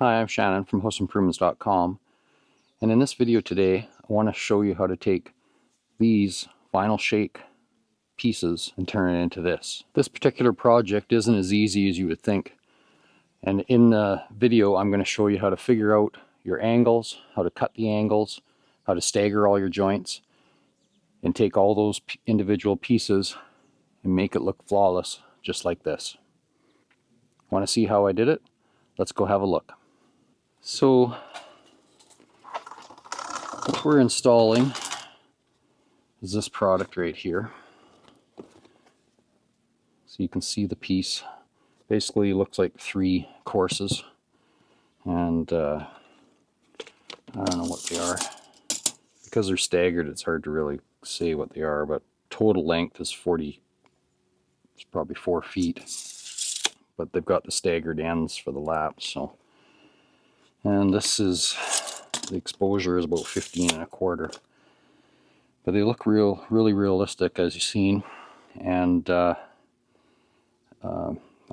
Hi, I'm Shannon from houseimprovements.com, and in this video today I want to show you how to take these vinyl shake pieces and turn it into this. This particular project isn't as easy as you would think, and in the video I'm going to show you how to figure out your angles, how to cut the angles, how to stagger all your joints, and take all those individual pieces and make it look flawless, just like this. Want to see how I did it? Let's go have a look. So what we're installing is this product right here. So you can see the piece. Basically looks like 3 courses, and I don't know what they are. Because they're staggered, it's hard to really say what they are, but total length is it's probably 4 feet. But they've got the staggered ends for the laps, so. And this is, the exposure is about 15 1/4. But they look really realistic, as you've seen, and I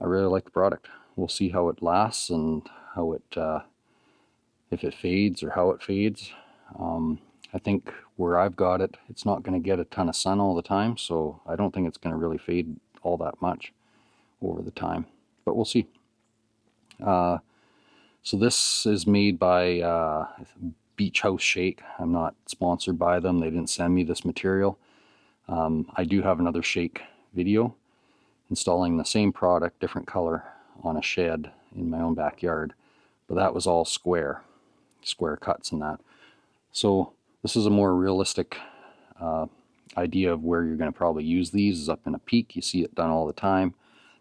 really like the product. We'll see how it lasts and how it, if it fades or how it fades. I think where I've got it, it's not going to get a ton of sun all the time, so I don't think it's going to really fade all that much over the time, but we'll see. So this is made by Beach House Shake. I'm not sponsored by them. They didn't send me this material. I do have another shake video installing the same product, different color, on a shed in my own backyard, but that was all square cuts and that. So this is a more realistic idea of where you're going to probably use these is up in a peak. You see it done all the time.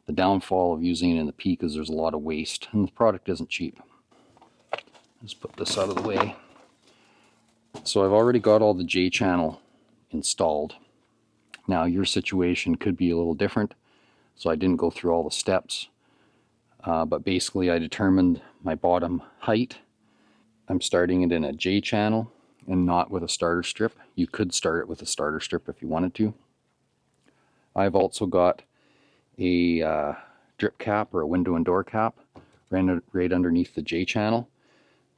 The downfall of using it in the peak is there's a lot of waste, and the product isn't cheap. Let's put this out of the way. So I've already got all the J channel installed. Now your situation could be a little different, so I didn't go through all the steps, but basically I determined my bottom height. I'm starting it in a J channel and not with a starter strip. You could start it with a starter strip if you wanted to. I've also got a drip cap or a window and door cap right underneath the J channel,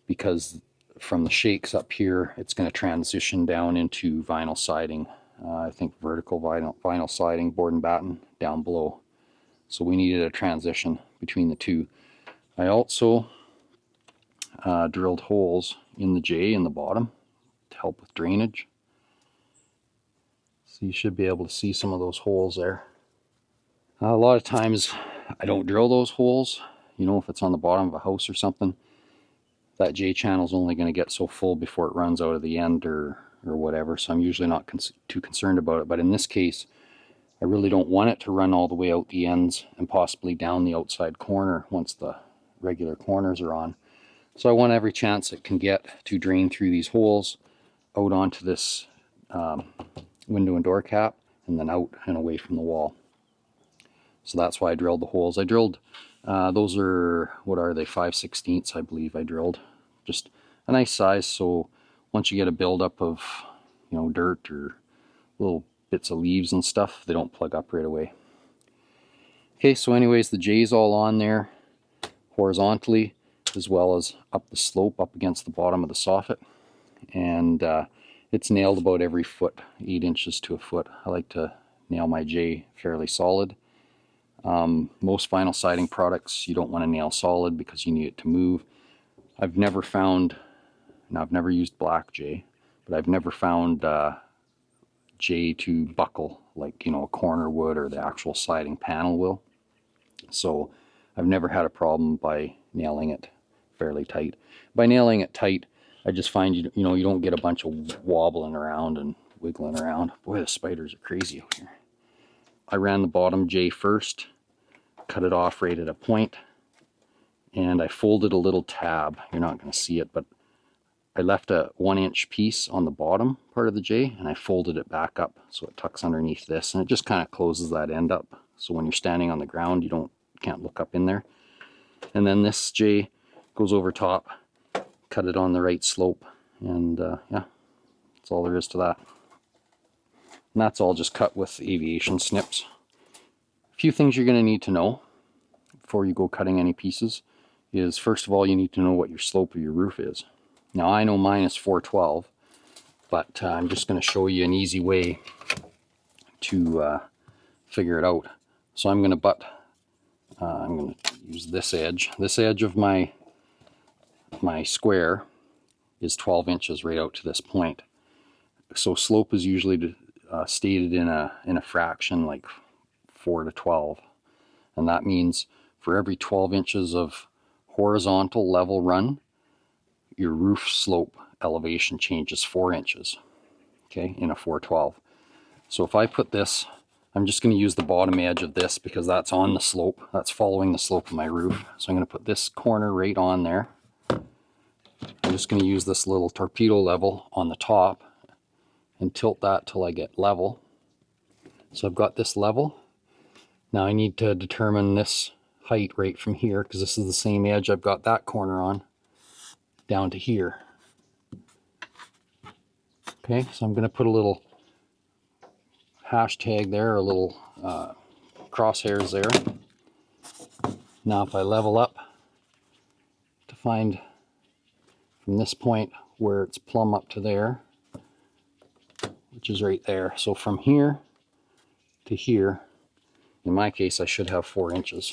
because from the shakes up here it's going to transition down into vinyl siding. I think vertical vinyl siding, board and batten down below. So we needed a transition between the two. I also drilled holes in the J in the bottom to help with drainage. So you should be able to see some of those holes there. A lot of times I don't drill those holes. You know, if it's on the bottom of a house or something, that J channel is only going to get so full before it runs out of the end or whatever. So I'm usually not too concerned about it. But in this case, I really don't want it to run all the way out the ends and possibly down the outside corner once the regular corners are on. So I want every chance it can get to drain through these holes out onto this window and door cap, and then out and away from the wall. So that's why I drilled the holes. I drilled, those are, what are they, 5/16 I believe I drilled. Just a nice size, so once you get a buildup of, you know, dirt or little bits of leaves and stuff, they don't plug up right away. Okay, so anyways, the J's all on there horizontally as well as up the slope up against the bottom of the soffit, and it's nailed about every foot, 8 inches to a foot. I like to nail my J fairly solid. Most vinyl siding products you don't want to nail solid because you need it to move. I've never found, now I've never used black J, but I've never found J to buckle like, you know, a corner would or the actual siding panel will. So I've never had a problem by nailing it fairly tight. By nailing it tight, I just find you know you don't get a bunch of wobbling around and wiggling around. Boy, the spiders are crazy out here. I ran the bottom J first, cut it off right at a point, and I folded a little tab. You're not going to see it, but I left a 1-inch piece on the bottom part of the J, and I folded it back up so it tucks underneath this, and it just kind of closes that end up. So when you're standing on the ground, you can't look up in there. And then this J goes over top, cut it on the right slope, and yeah, that's all there is to that. And that's all just cut with aviation snips. A few things you're going to need to know before you go cutting any pieces is, first of all, you need to know what your slope of your roof is. Now I know mine is 412, but I'm just going to show you an easy way to figure it out. So I'm going to use this edge. This edge of my square is 12 inches right out to this point. So slope is usually stated in a fraction like 4 to 12, and that means for every 12 inches of horizontal level run, your roof slope elevation changes 4 inches, okay, in a 412. So if I put this, I'm just going to use the bottom edge of this because that's on the slope, that's following the slope of my roof. So I'm going to put this corner right on there. I'm just going to use this little torpedo level on the top and tilt that till I get level. So I've got this level. Now I need to determine this height right from here, because this is the same edge I've got that corner on, down to here. Okay, so I'm going to put a little hashtag there, a little crosshairs there. Now if I level up to find from this point where it's plumb up to there, which is right there. So from here to here, in my case, I should have 4 inches.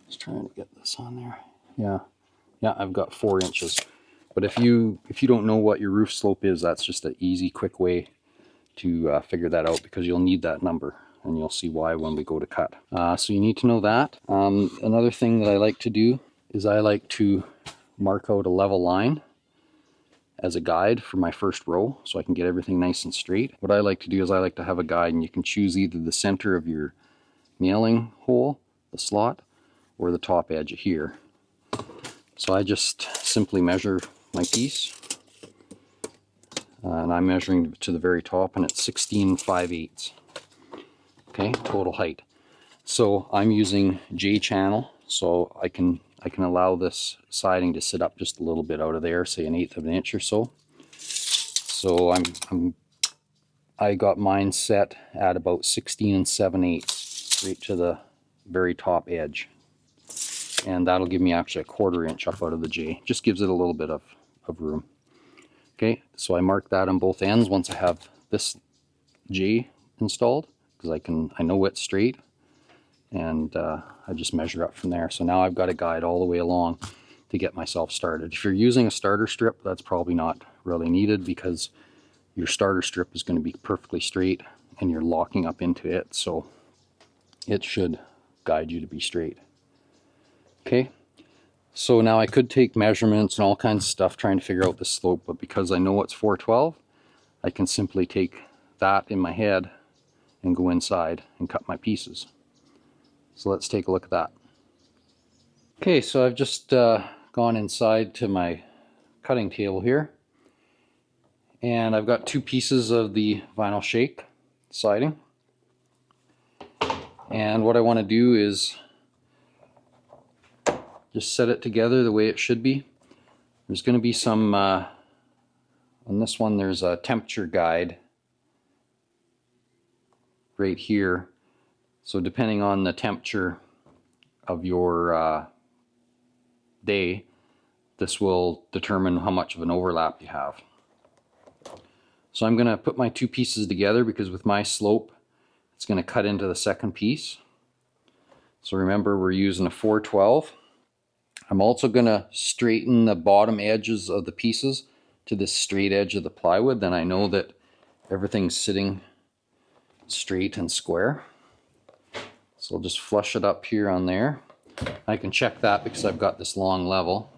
Just trying to get this on there. Yeah, I've got 4 inches. But if you don't know what your roof slope is, that's just an easy, quick way to figure that out, because you'll need that number, and you'll see why when we go to cut. So you need to know that. Another thing that I like to do is I like to mark out a level line as a guide for my first row, so I can get everything nice and straight. What I like to do is I like to have a guide, and you can choose either the center of your nailing hole, the slot, or the top edge of here. So I just simply measure my piece, and I'm measuring to the very top, and it's 16 5/8. Okay, total height. So I'm using J channel, so I can allow this siding to sit up just a little bit out of there, say 1/8 of an inch or so. So I got mine set at about 16 7/8, right to the very top edge, and that'll give me actually a 1/4 inch up out of the J. Just gives it a little bit of room. Okay, so I mark that on both ends once I have this J installed, because I know it's straight, and I just measure up from there. So now I've got a guide all the way along to get myself started. If you're using a starter strip, that's probably not really needed, because your starter strip is going to be perfectly straight and you're locking up into it, so it should guide you to be straight. Okay, so now I could take measurements and all kinds of stuff trying to figure out the slope, but because I know it's 412, I can simply take that in my head and go inside and cut my pieces. So let's take a look at that. Okay, so I've just gone inside to my cutting table here, and I've got 2 pieces of the vinyl shake siding, and what I want to do is just set it together the way it should be. There's going to be some on this one, there's a temperature guide right here, so depending on the temperature of your day, this will determine how much of an overlap you have. So I'm going to put my 2 pieces together, because with my slope it's going to cut into the second piece. So remember, we're using a 412. I'm also going to straighten the bottom edges of the pieces to this straight edge of the plywood, then I know that everything's sitting straight and square. So I'll just flush it up here on there. I can check that because I've got this long level.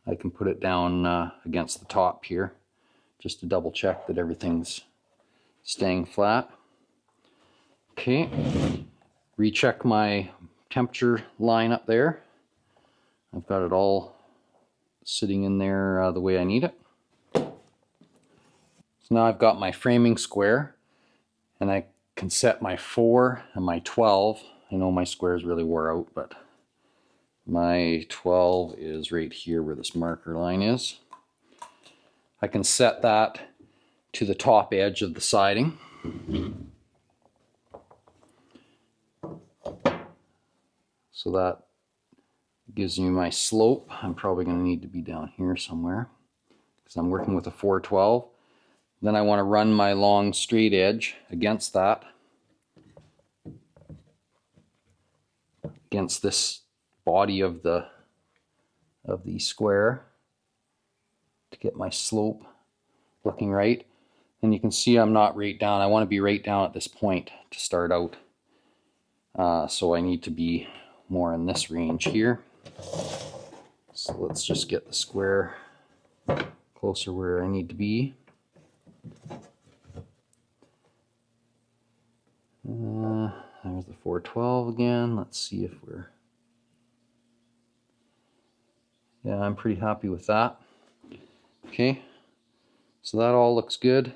I can put it down against the top here just to double check that everything's staying flat. Okay, recheck my temperature line up there. I've got it all sitting in there the way I need it. So now I've got my framing square, and I can set my 4 and my 12. I know my squares really wore out, but my 12 is right here where this marker line is. I can set that to the top edge of the siding. So that gives me my slope. I'm probably going to need to be down here somewhere because I'm working with a 412. Then I want to run my long straight edge against that, against this body of the square to get my slope looking right. And you can see I'm not right down. I want to be right down at this point to start out. So I need to be more in this range here. So let's just get the square closer where I need to be. There's the 412 again. Let's see if we're... Yeah, I'm pretty happy with that. Okay, so that all looks good.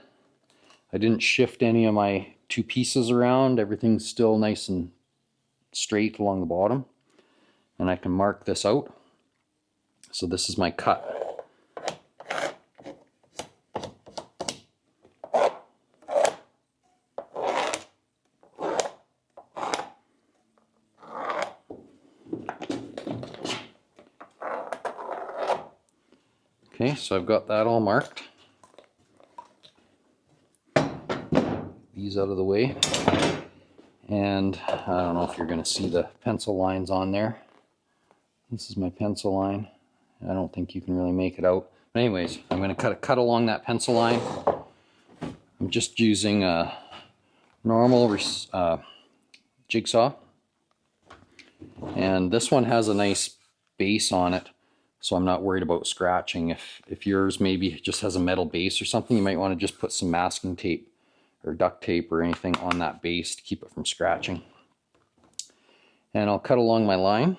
I didn't shift any of my two pieces around. Everything's still nice and straight along the bottom. And I can mark this out. So this is my cut. Okay, so I've got that all marked. These out of the way. And I don't know if you're going to see the pencil lines on there. This is my pencil line. I don't think you can really make it out. But anyways, I'm going to cut along that pencil line. I'm just using a normal jigsaw. And this one has a nice base on it, so I'm not worried about scratching. If yours maybe just has a metal base or something, you might want to just put some masking tape or duct tape or anything on that base to keep it from scratching. And I'll cut along my line.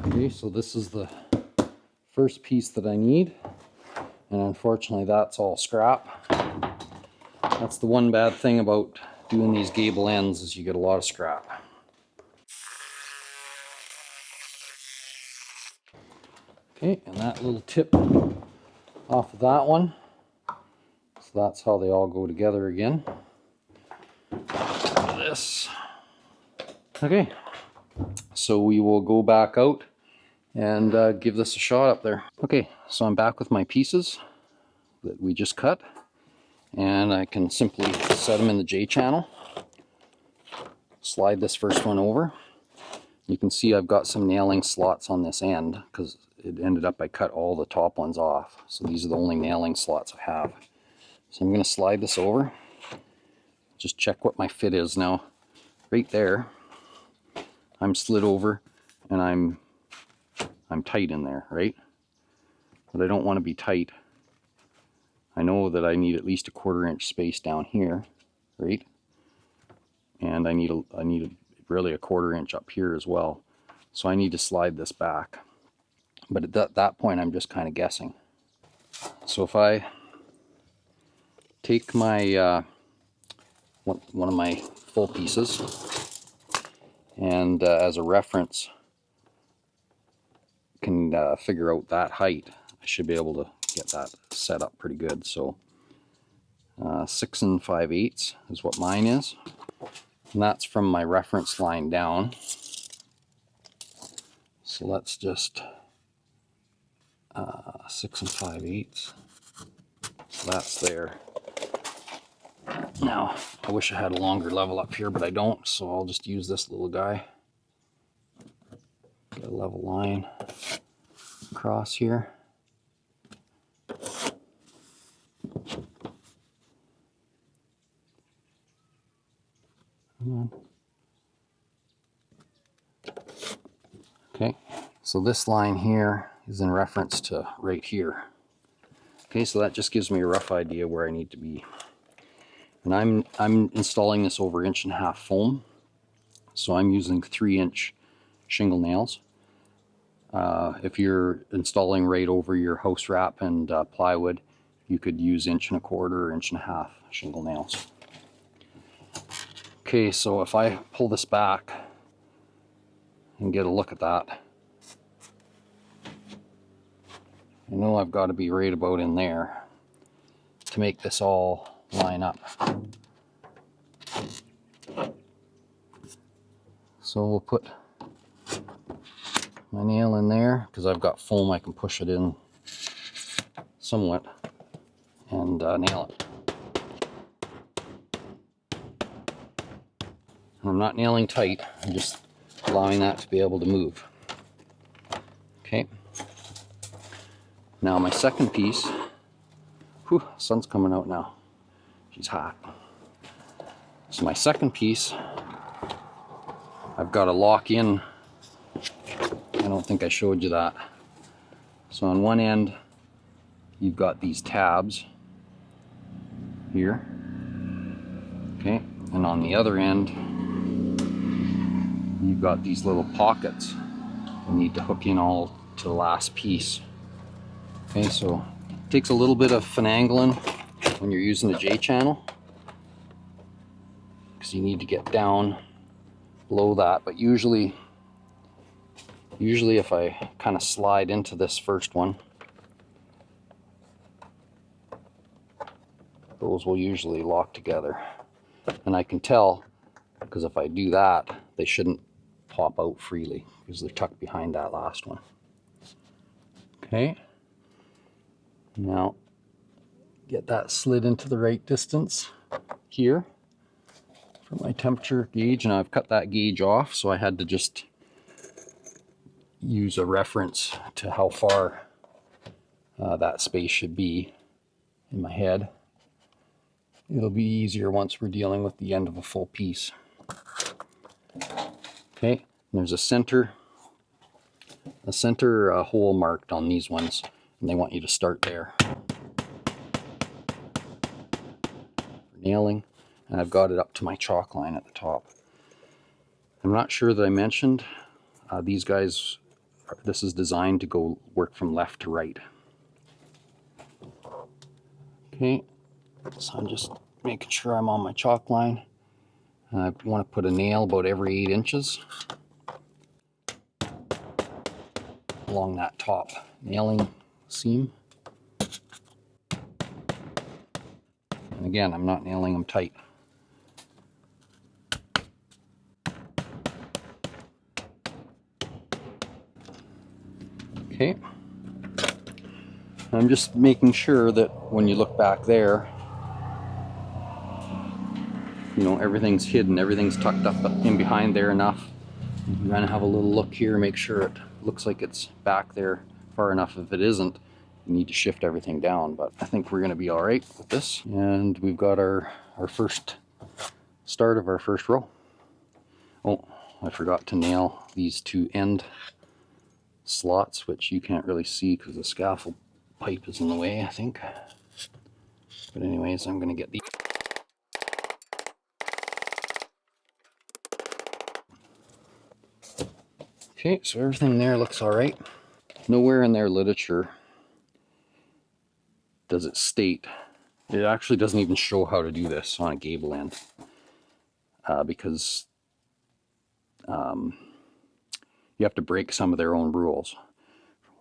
Okay, so this is the first piece that I need, and unfortunately that's all scrap. That's the one bad thing about doing these gable ends, is you get a lot of scrap. Okay, and that little tip off of that one, so that's how they all go together again. This. Okay, so we will go back out and give this a shot up there. Okay, so I'm back with my pieces that we just cut, and I can simply set them in the J channel. Slide this first one over. You can see I've got some nailing slots on this end because it ended up I cut all the top ones off. So these are the only nailing slots I have. So I'm going to slide this over. Just check what my fit is now. Right there, I'm slid over and I'm tight in there, right? But I don't want to be tight. I know that I need at least a 1/4 inch space down here, right? And I need really a 1/4 inch up here as well. So I need to slide this back. But at that point, I'm just kind of guessing. So if I take my one of my full pieces and as a reference can figure out that height, I should be able to get that set up pretty good. So 6 5/8 is what mine is, and that's from my reference line down. So let's just 6 5/8. So that's there. Now I wish I had a longer level up here, but I don't, so I'll just use this little guy. Get a level line across here. Okay, so this line here is in reference to right here. Okay, so that just gives me a rough idea where I need to be. And I'm installing this over 1.5 inch foam, so I'm using 3-inch shingle nails. If you're installing right over your house wrap and plywood, you could use 1 1/4 inch or 1.5 inch shingle nails. Okay, so if I pull this back and get a look at that, I know I've got to be right about in there to make this all line up. So we'll put my nail in there, because I've got foam, I can push it in somewhat and nail it. I'm not nailing tight, I'm just allowing that to be able to move. Okay. Now my second piece, whew, sun's coming out now. She's hot. So my second piece, I've got to lock in. I don't think I showed you that. So on one end, you've got these tabs here. Okay, and on the other end, you've got these little pockets you need to hook in all to the last piece. Okay, so it takes a little bit of finagling when you're using the J channel, because you need to get down below that. But usually if I kind of slide into this first one, those will usually lock together. And I can tell, because if I do that, they shouldn't pop out freely, because they're tucked behind that last one. Okay. Now, get that slid into the right distance here for my temperature gauge. Now I've cut that gauge off, so I had to just use a reference to how far that space should be in my head. It'll be easier once we're dealing with the end of a full piece. Okay, and there's a center hole marked on these ones, and they want you to start there. Nailing, and I've got it up to my chalk line at the top. I'm not sure that I mentioned, these guys, this is designed to go work from left to right. Okay, so I'm just making sure I'm on my chalk line. I want to put a nail about every 8 inches along that top nailing seam. And again, I'm not nailing them tight. Okay. I'm just making sure that when you look back there, you know, everything's hidden, everything's tucked up in behind there enough. You're gonna have a little look here, make sure it looks like it's back there far enough. If it isn't, you need to shift everything down, but I think we're gonna be all right with this. And we've got our first start of our first row. Oh, I forgot to nail these 2 end slots, which you can't really see because the scaffold pipe is in the way, I think. But anyways, I'm gonna get these. Okay, so everything there looks all right. Nowhere in their literature does it state, it actually doesn't even show how to do this on a gable end, because you have to break some of their own rules.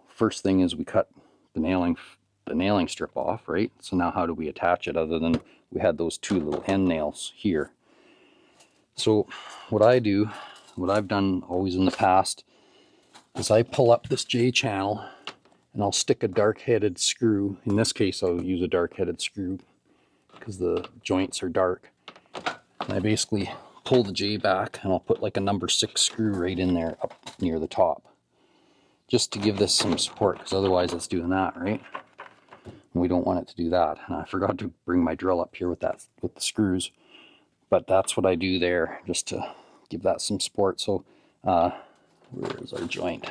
First thing is we cut the nailing strip off, right? So now how do we attach it other than we had those 2 little end nails here? So what I've done always in the past is I pull up this J channel and I'll stick a dark-headed screw. In this case, I'll use a dark-headed screw because the joints are dark. And I basically pull the J back and I'll put like a number 6 screw right in there up near the top, just to give this some support, because otherwise it's doing that, right? And we don't want it to do that. And I forgot to bring my drill up here with the screws, but that's what I do there, just to give that some support. So where is our joint?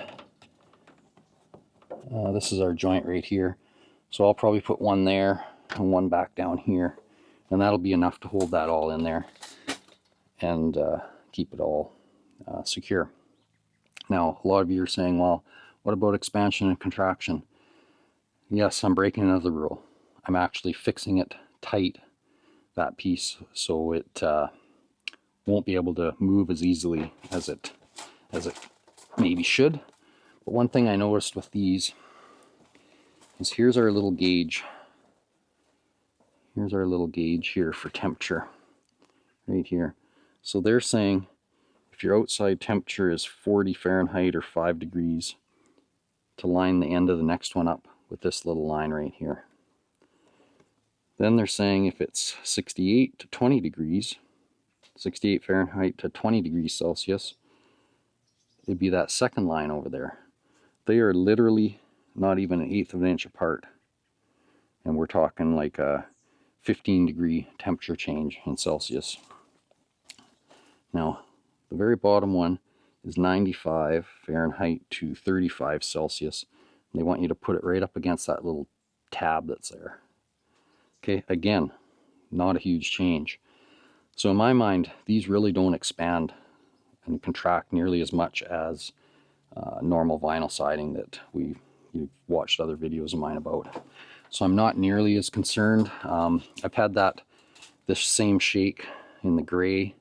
This is our joint right here. So I'll probably put one there and one back down here, and that'll be enough to hold that all in there and keep it all secure. Now, a lot of you are saying, well, what about expansion and contraction? Yes, I'm breaking another rule. I'm actually fixing it tight, that piece, so it won't be able to move as easily as it maybe should. But one thing I noticed with these, is here's our little gauge. Here's our little gauge here for temperature, right here. So they're saying if your outside temperature is 40 Fahrenheit or 5 degrees, to line the end of the next one up with this little line right here. Then they're saying if it's 68 to 20 degrees, 68 Fahrenheit to 20 degrees Celsius, it'd be that second line over there. They are literally not even 1/8 of an inch apart. And we're talking like a 15-degree temperature change in Celsius. Now, the very bottom one is 95 Fahrenheit to 35 Celsius. They want you to put it right up against that little tab that's there. Okay, again, not a huge change. So in my mind, these really don't expand and contract nearly as much as normal vinyl siding that you've watched other videos of mine about. So I'm not nearly as concerned. I've had this same shake in the gray,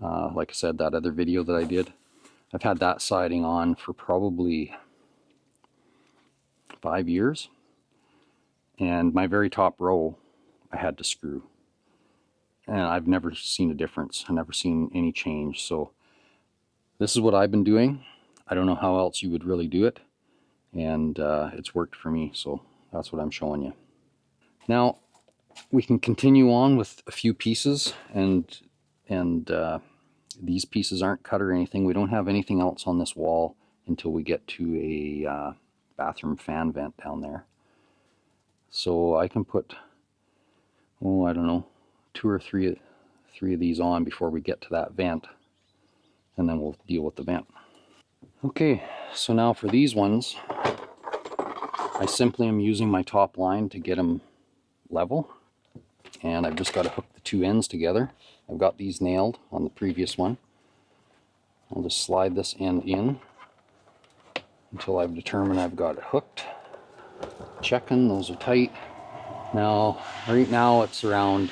like I said, that other video that I did. I've had that siding on for probably 5 years, and my very top row I had to screw, and I've never seen a difference. I've never seen any change. So this is what I've been doing. I don't know how else you would really do it, and it's worked for me, so that's what I'm showing you. Now we can continue on with a few pieces, and these pieces aren't cut or anything. We don't have anything else on this wall until we get to a bathroom fan vent down there. So I can put, oh, I don't know, 2 or 3 of these on before we get to that vent, and then we'll deal with the vent. Okay, so now for these ones, I simply am using my top line to get them level, and I've just got to hook the 2 ends together. I've got these nailed on the previous one. I'll just slide this end in until I've determined I've got it hooked. Checking, those are tight. Now, right now it's around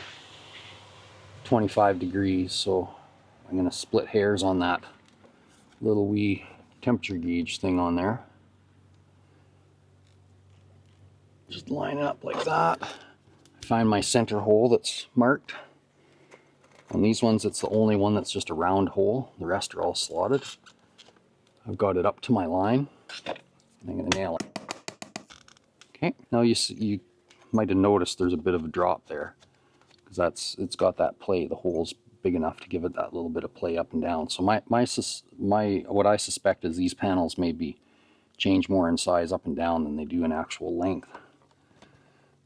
25 degrees, so I'm going to split hairs on that little wee temperature gauge thing on there. Just line it up like that. Find my center hole that's marked. On these ones, it's the only one that's just a round hole. The rest are all slotted. I've got it up to my line. I'm going to nail it. Okay, now you might have noticed there's a bit of a drop there, because it's got that play. The hole's big enough to give it that little bit of play up and down. So what I suspect is these panels maybe change more in size up and down than they do in actual length.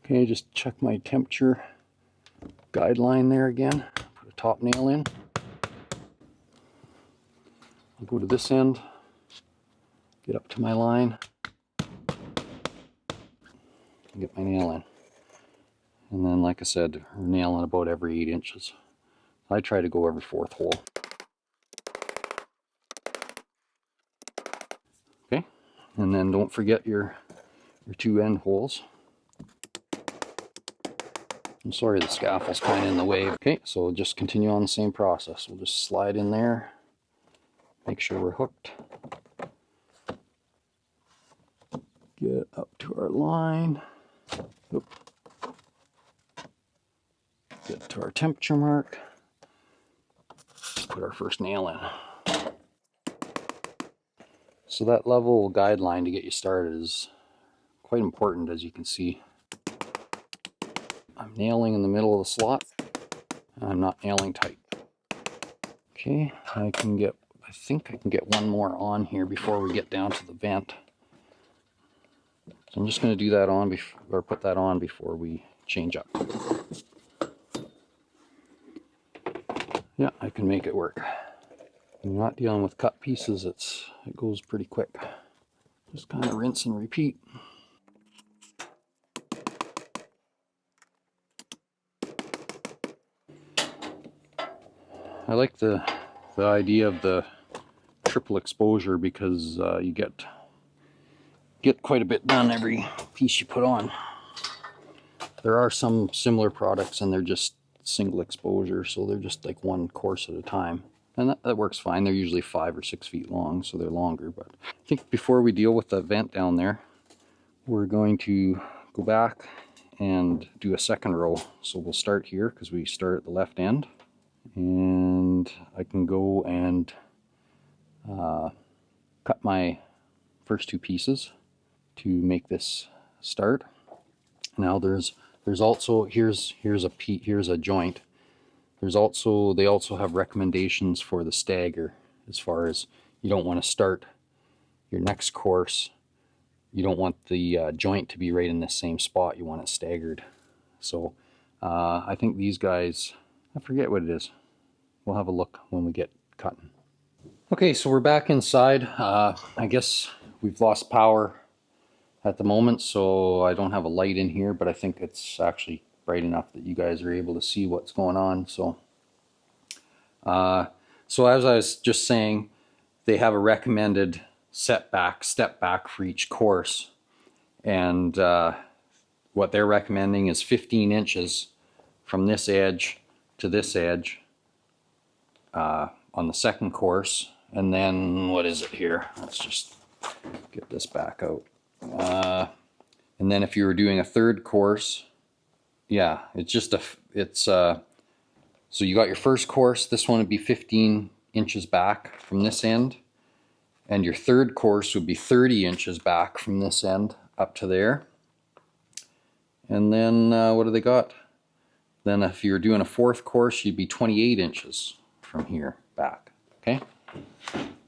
Okay, just check my temperature guideline there again. Put a top nail in. I'll go to this end, get up to my line, and get my nail in. And then, like I said, we're nailing about every 8 inches. I try to go every 4th hole. Okay, and then don't forget your 2 end holes. I'm sorry, the scaffold's kind of in the way. Okay, so we'll just continue on the same process. We'll just slide in there, make sure we're hooked. Get up to our line. Oop. Get to our temperature mark. Put our first nail in. So that level guideline to get you started is quite important, as you can see. I'm nailing in the middle of the slot. I'm not nailing tight. Okay, I think I can get one more on here before we get down to the vent. So I'm just going to do that on or put that on before we change up. Yeah, I can make it work. When you're not dealing with cut pieces, it goes pretty quick. Just kind of rinse and repeat. I like the idea of the triple exposure because you get quite a bit done every piece you put on. There are some similar products and they're just single exposure, so they're just like 1 course at a time. And that works fine. They're usually 5 or 6 feet long, so they're longer. But I think before we deal with the vent down there, we're going to go back and do a second row. So we'll start here because we start at the left end, and I can go and cut my first two pieces to make this start. Now there's also here's a joint. They also have recommendations for the stagger, as far as you don't want to start your next course. You don't want the joint to be right in the same spot. You want it staggered. So I think these guys, I forget what it is. We'll have a look when we get cutting. Okay, so we're back inside. I guess we've lost power at the moment, so I don't have a light in here, but I think it's actually bright enough that you guys are able to see what's going on. So as I was just saying, they have a recommended step back for each course, and what they're recommending is 15 inches from this edge to this edge on the second course. And then what is it here? Let's just get this back out. And then if you were doing a third course, yeah, so you got your first course. This one would be 15 inches back from this end, and your third course would be 30 inches back from this end up to there. And then what do they got? Then if you're doing a fourth course, you'd be 28 inches from here back. Okay,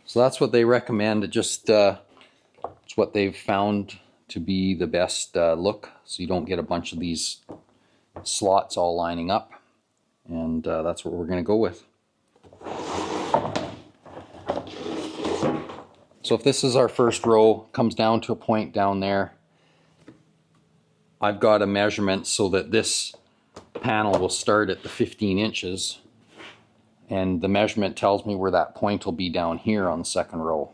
so that's what they recommend. It's what they've found to be the best look, so you don't get a bunch of these slots all lining up, and that's what we're going to go with. So if this is our first row, comes down to a point down there, I've got a measurement so that this panel will start at the 15 inches, and the measurement tells me where that point will be down here on the second row,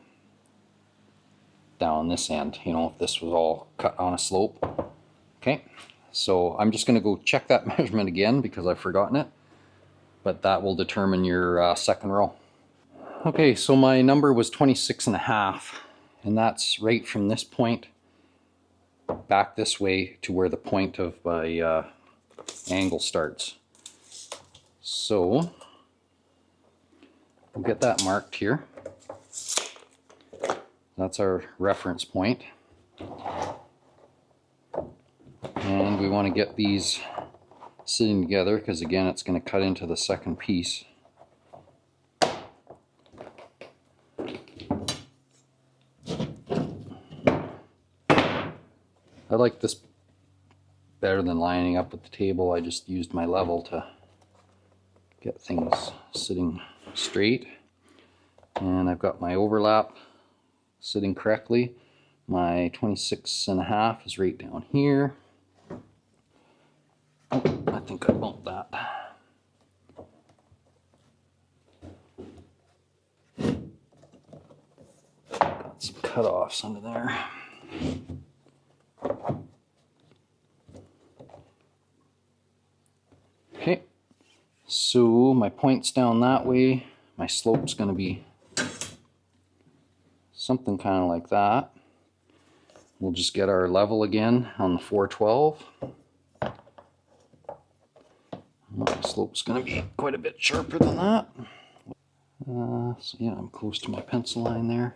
down on this end, you know, if this was all cut on a slope. Okay, so I'm just going to go check that measurement again because I've forgotten it, but that will determine your second row. Okay, so my number was 26.5, and that's right from this point back this way to where the point of my angle starts. So we'll get that marked here. That's our reference point. And we want to get these sitting together because, again, it's going to cut into the second piece. I like this better than lining up with the table. I just used my level to get things sitting straight. And I've got my overlap sitting correctly. My 26.5 is right down here. Oh, I think I bumped that. Got some cutoffs under there. Okay, so my point's down that way. My slope's going to be something kind of like that. We'll just get our level again on the 412. My slope's going to be quite a bit sharper than that. So yeah, I'm close to my pencil line there.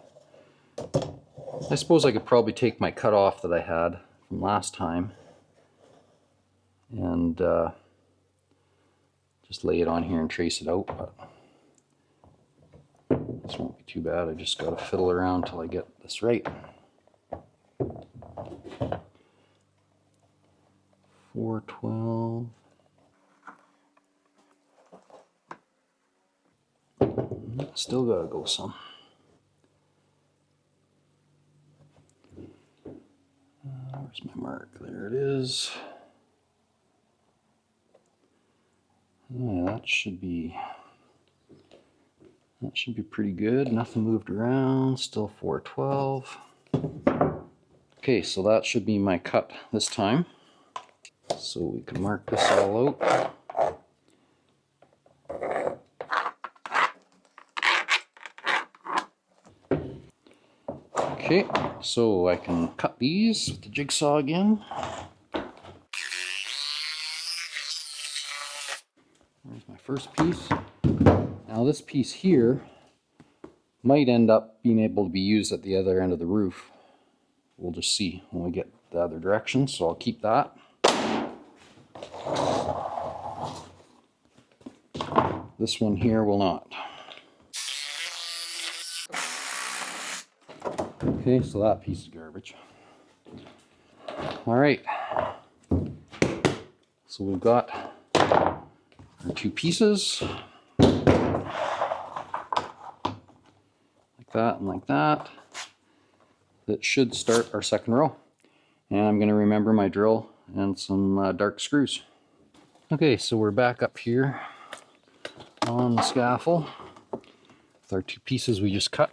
I suppose I could probably take my cutoff that I had from last time and just lay it on here and trace it out, but this won't be too bad. I just got to fiddle around till I get this right. 412. Still gotta go some. Where's my mark? There it is. Yeah, that should be pretty good. Nothing moved around. Still 412. Okay, so that should be my cut this time. So we can mark this all out. Okay, So I can cut these with the jigsaw again. There's my first piece. Now this piece here might end up being able to be used at the other end of the roof. We'll just see when we get the other direction, so I'll keep that. This one here will not. Okay, so that piece is garbage. All right, so we've got our two pieces, like that and like that. That should start our second row. And I'm going to remember my drill and some dark screws. Okay, so we're back up here on the scaffold with our two pieces we just cut.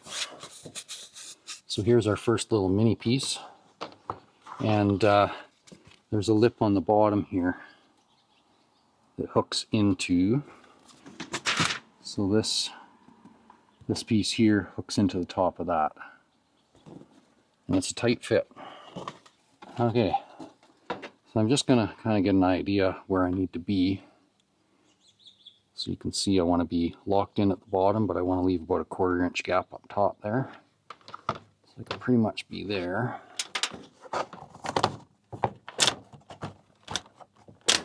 So here's our first little mini piece. And there's a lip on the bottom here that hooks into. So this piece here hooks into the top of that. And it's a tight fit. Okay, so I'm just gonna kind of get an idea where I need to be. So you can see I want to be locked in at the bottom, but I want to leave about a 1/4 inch gap up top there. So I can pretty much be there.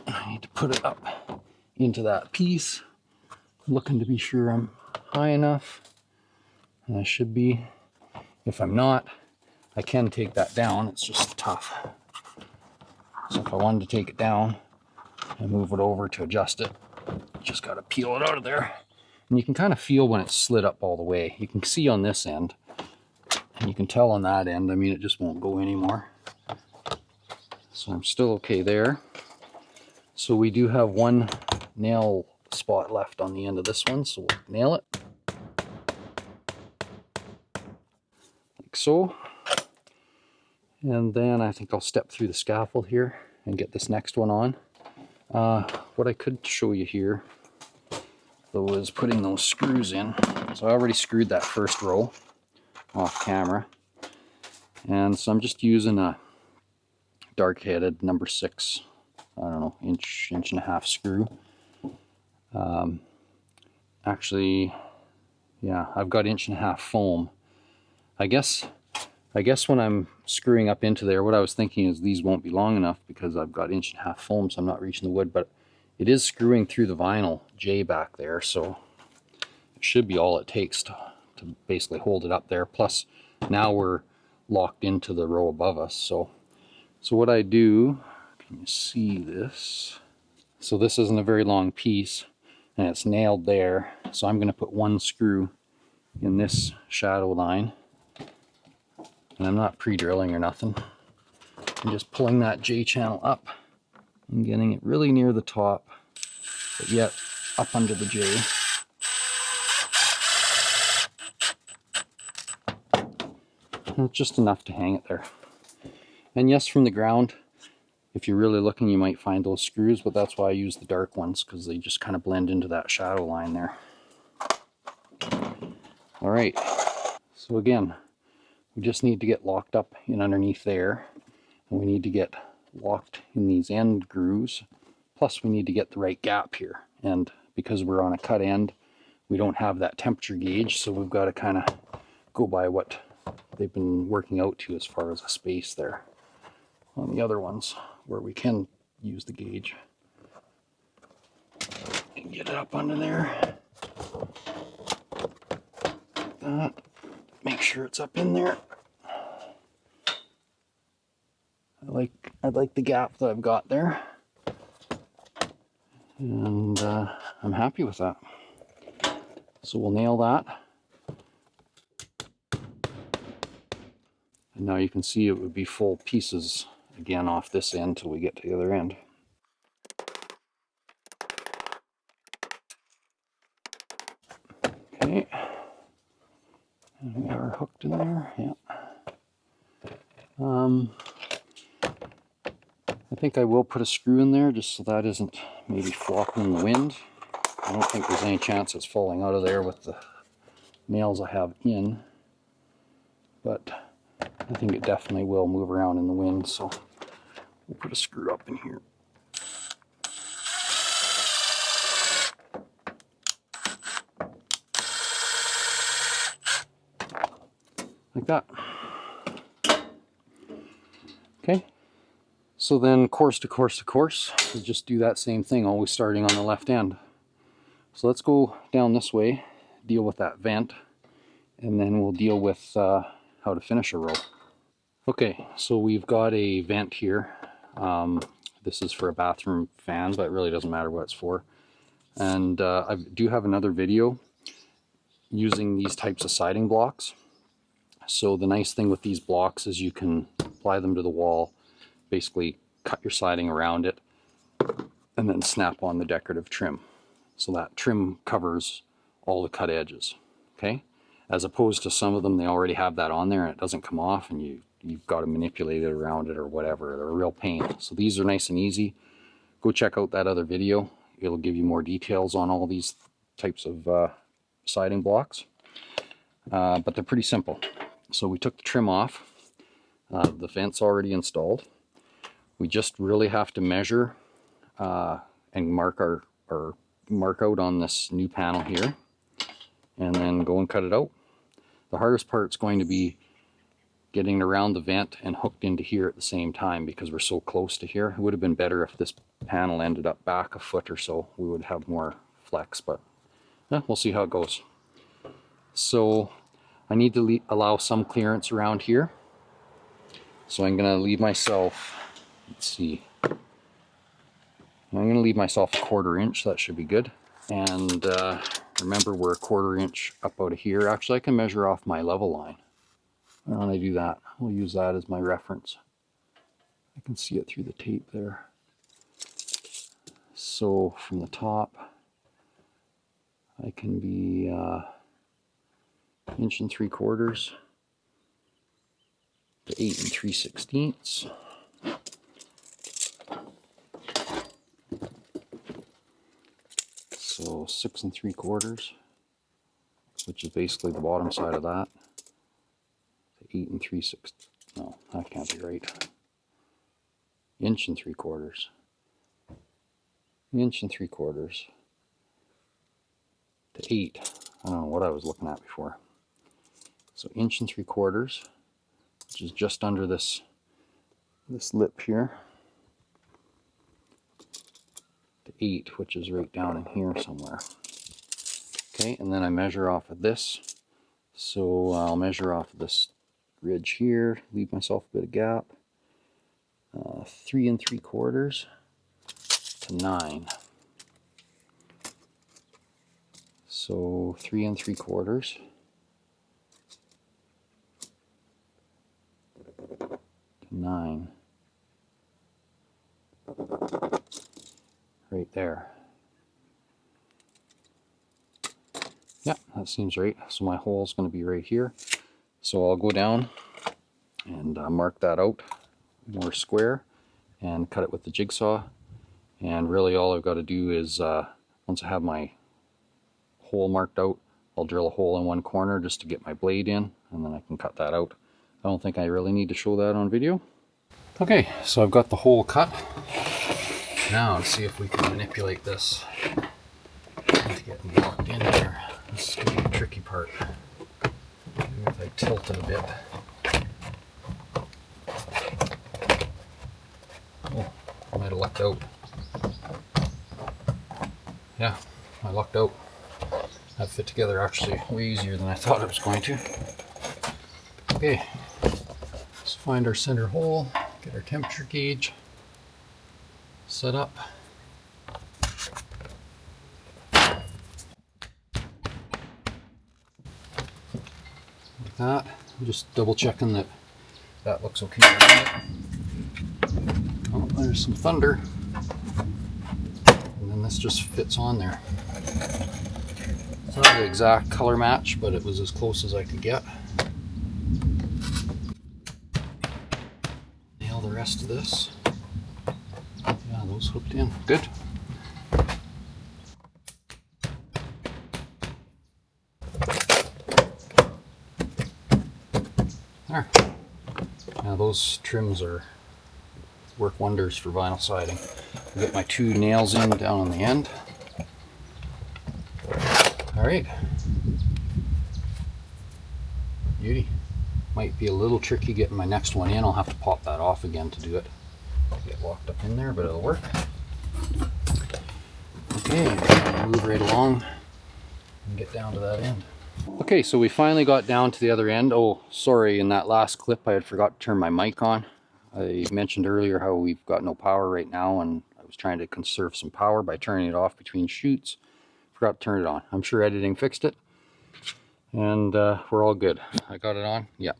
I need to put it up into that piece. Looking to be sure I'm high enough. And I should be. If I'm not, I can take that down. It's just tough. So if I wanted to take it down and move it over to adjust it, just got to peel it out of there. And you can kind of feel when it's slid up all the way. You can see on this end, and you can tell on that end, I mean, it just won't go anymore. So I'm still okay there. So we do have one nail spot left on the end of this one, so we'll nail it. Like so. And then I think I'll step through the scaffold here and get this next one on. What I could show you here, though, is putting those screws in. So I already screwed that first row off camera. And so I'm just using a dark-headed number 6, I don't know, inch and a half screw. Actually, yeah, I've got 1.5 inch foam. I guess when I'm screwing up into there, what I was thinking is these won't be long enough because I've got 1.5 inch foam, so I'm not reaching the wood, but it is screwing through the vinyl J back there, so it should be all it takes to basically hold it up there. Plus, now we're locked into the row above us. So what I do, can you see this? So this isn't a very long piece, and it's nailed there. So I'm going to put one screw in this shadow line. And I'm not pre-drilling or nothing. I'm just pulling that J channel up and getting it really near the top, but yet up under the J. And it's just enough to hang it there. And yes, from the ground, if you're really looking, you might find those screws, but that's why I use the dark ones, because they just kind of blend into that shadow line there. All right, so again, we just need to get locked up in underneath there, and we need to get locked in these end grooves. Plus we need to get the right gap here. And because we're on a cut end, we don't have that temperature gauge, so we've got to kind of go by what they've been working out to as far as a space there. On the other ones, where we can use the gauge. And get it up under there. Like that. Make sure it's up in there. I like the gap that I've got there, and I'm happy with that. So we'll nail that, and now you can see it would be full pieces again off this end till we get to the other end. Okay, and we are hooked in there. Yeah. I think I will put a screw in there just so that isn't maybe flopping in the wind. I don't think there's any chance it's falling out of there with the nails I have in, but I I think it definitely will move around in the wind, so we'll put a screw up in here. Like that. Okay, so then course to course to course, we just do that same thing, always starting on the left end. So let's go down this way, deal with that vent, and then we'll deal with how to finish a row. Okay, so we've got a vent here. This is for a bathroom fan, but it really doesn't matter what it's for. And I do have another video using these types of siding blocks. So the nice thing with these blocks is you can apply them to the wall, basically cut your siding around it, and then snap on the decorative trim. So that trim covers all the cut edges, okay? As opposed to some of them, they already have that on there and it doesn't come off, and you've got to manipulate it around it or whatever. They're a real pain. So these are nice and easy. Go check out that other video. It'll give you more details on all these types of siding blocks. But they're pretty simple. So we took the trim off. The vent's already installed. We just really have to measure and mark out on this new panel here, and then go and cut it out. The hardest part's going to be getting around the vent and hooked into here at the same time, because we're so close to here. It would have been better if this panel ended up back a foot or so. We would have more flex, but we'll see how it goes. So I need to allow some clearance around here. So I'm going to leave myself, let's see, I'm going to leave myself a 1/4 inch. That should be good. And remember, we're a 1/4 inch up out of here. Actually, I can measure off my level line. Why don't I do that? We'll use that as my reference. I can see it through the tape there. So from the top, I can be 1 3/4 inches to 8 3/16. So 6 3/4, which is basically the bottom side of that. 8 3/16. No, that can't be right. 1 3/4 inches. 1 3/4 to 8. I don't know what I was looking at before. So 1 3/4, which is just under this lip here, to 8, which is right down in here somewhere. Okay, and then I measure off of this. So I'll measure off of this ridge here, leave myself a bit of gap. 3 3/4 to 9. So 3 3/4 to 9. Right there. Yeah, that seems right. So my hole is going to be right here. So I'll go down and mark that out more square and cut it with the jigsaw. And really all I've got to do is, once I have my hole marked out, I'll drill a hole in one corner just to get my blade in, and then I can cut that out. I don't think I really need to show that on video. Okay, so I've got the hole cut. Now let's see if we can manipulate this to get me locked in here. This is going to be the tricky part. Maybe if I tilt it a bit. Oh, I might have lucked out. Yeah, I lucked out. That fit together actually way easier than I thought it was going to. Okay, let's find our center hole, get our temperature gauge set up. Like that. I'm just double checking that that looks okay around it. Oh, there's some thunder. And then this just fits on there. It's not the exact color match, but it was as close as I could get. Nail the rest of this. Yeah, those hooked in. Good. There. Those trims work wonders for vinyl siding. I'll get my 2 nails in down on the end. All right. Beauty. Might be a little tricky getting my next one in. I'll have to pop that off again to do it. Get locked up in there, but it'll work. Okay, move right along and get down to that end. Okay, so we finally got down to the other end. Oh, sorry, in that last clip I had forgot to turn my mic on. I mentioned earlier how we've got no power right now, and I was trying to conserve some power by turning it off between shoots. Forgot to turn it on. I'm sure editing fixed it, and we're all good. I got it on. Yeah.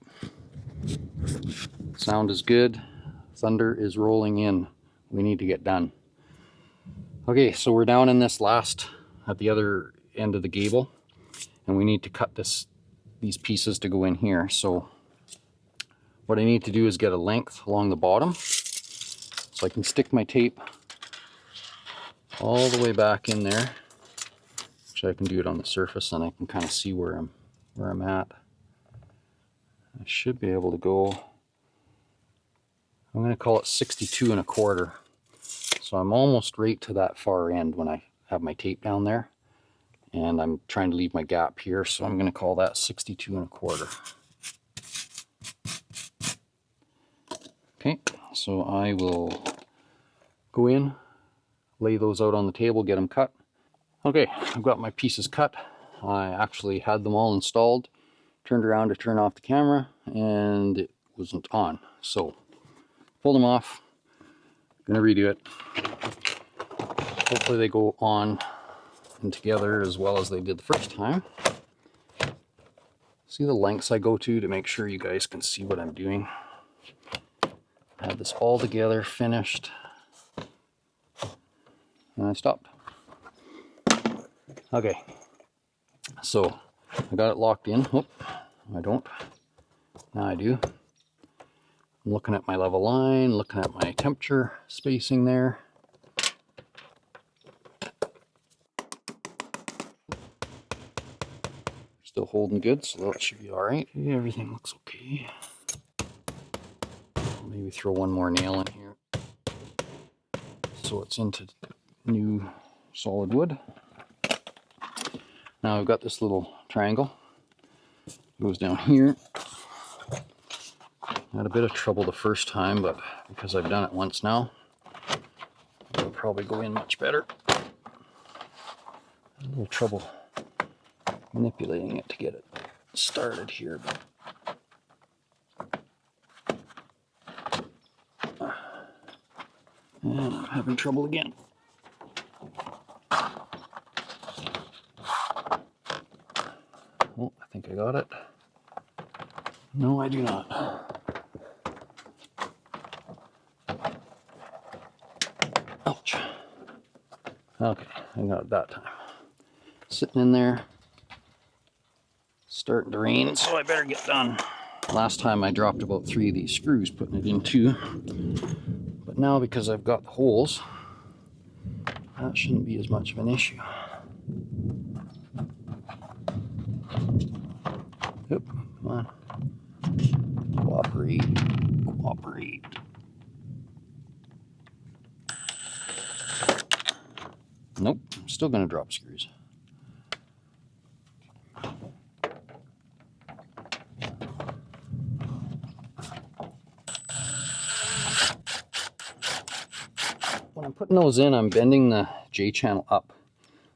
Sound is good. Thunder is rolling in. We need to get done. Okay, so we're down in this last, at the other end of the gable, and we need to cut these pieces to go in here. So what I need to do is get a length along the bottom, so I can stick my tape all the way back in there. Actually, I can do it on the surface, and I can kind of see where I'm at. I should be able to go, I'm going to call it 62 1/4. So I'm almost right to that far end when I have my tape down there. And I'm trying to leave my gap here, so I'm going to call that 62 1/4. Okay, so I will go in, lay those out on the table, get them cut. Okay, I've got my pieces cut. I actually had them all installed, turned around to turn off the camera, and it wasn't on. So, pulled them off, gonna redo it. Hopefully they go on and together as well as they did the first time. See the lengths I go to make sure you guys can see what I'm doing. I had this all together, finished, and I stopped. Okay, so I got it locked in. Oh, I don't. Now I do. I'm looking at my level line, looking at my temperature spacing there. Still holding good, so that should be all right. Yeah, everything looks okay. Maybe throw one more nail in here so it's into new solid wood. Now I've got this little triangle. It goes down here. Had a bit of trouble the first time, but because I've done it once now, it'll probably go in much better. A little trouble manipulating it to get it started here, but and I'm having trouble again. Oh, I think I got it. No, I do not. Ouch. Okay, I got it that time. Sitting in there. Starting to rain, so I better get done. Last time I dropped about 3 of these screws putting it in 2. But now because I've got the holes, that shouldn't be as much of an issue. Yep, come on. Cooperate. Nope, I'm still gonna drop screws. When I'm putting those in, I'm bending the J channel up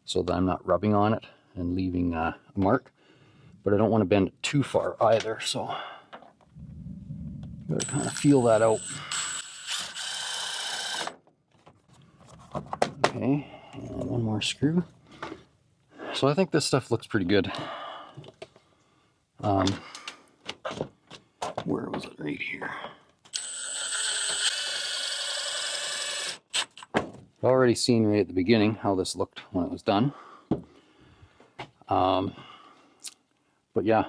so that I'm not rubbing on it and leaving a mark. But I don't want to bend it too far either, so gotta kind of feel that out. Okay, and one more screw. So I think this stuff looks pretty good. Where was it? Right here. I've already seen right at the beginning how this looked when it was done. But yeah,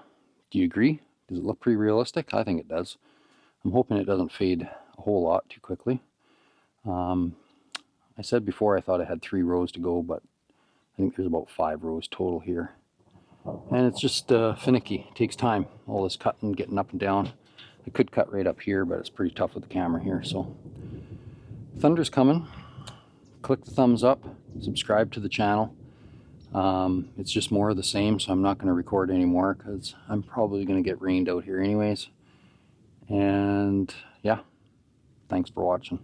do you agree? Does it look pretty realistic? I think it does. I'm hoping it doesn't fade a whole lot too quickly. I said before I thought I had 3 rows to go, but I think there's about 5 rows total here. And it's just finicky. It takes time. All this cutting, getting up and down. I could cut right up here, but it's pretty tough with the camera here. So thunder's coming. Click the thumbs up, subscribe to the channel. It's just more of the same, so I'm not going to record anymore because I'm probably going to get rained out here anyways. And yeah, thanks for watching.